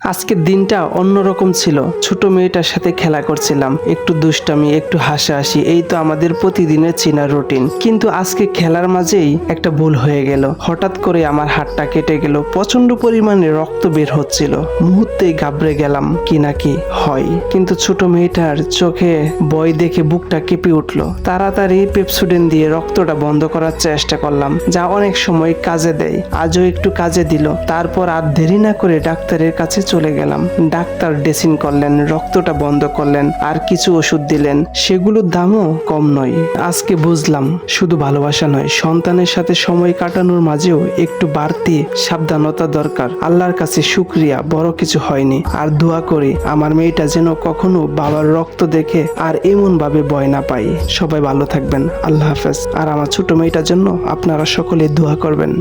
আজকের দিনটা অন্যরকম ছিল। ছোট মেয়েটার সাথে খেলা করছিলাম, একটু দুষ্টামি, একটু হাসাহাসি, এই তো আমাদের প্রতিদিনের চেনা রুটিন। কিন্তু আজকে খেলার মাঝেই একটা ভুল হয়ে গেল। হঠাৎ করে আমার হাতটা কেটে গেল, প্রচন্ড পরিমাণে রক্ত বের হচ্ছিল। মুহূর্তেই ঘাবড়ে গেলাম কি না কি হয়। কিন্তু ছোট মেয়েটার চোখে ভয় দেখে বুকটা কেঁপে উঠলো। তাড়াতাড়ি পেপসুডেন দিয়ে রক্তটা বন্ধ করার চেষ্টা করলাম, যা অনেক সময় কাজে দেয়। আজও একটু কাজে দিল। তারপর আর দেরি না করে ডাক্তারের কাছে চলে গেলাম। ডাক্তার ড্রেসিং করলেন, রক্তটা বন্ধ করলেন, আর কিছু ওষুধ দিলেন। সেগুলোর দামও কম নয়। আজকে বুঝলাম শুধু ভালোবাসা নয়, সন্তানের সাথে সময় কাটানোর মাঝেও একটু বাড়তি সাবধানতা দরকার। আল্লাহর কাছে শুকরিয়া, বড় কিছু হয়নি। আর দোয়া করি আমার মেয়েটা যেন কখনো বাবার রক্ত দেখে আর এমন ভাবে ভয় না পায়। সবাই ভালো থাকবেন, আল্লাহ হাফেজ। আর আমার ছোট মেয়েটার জন্য আপনারা সকলে দোয়া করবেন।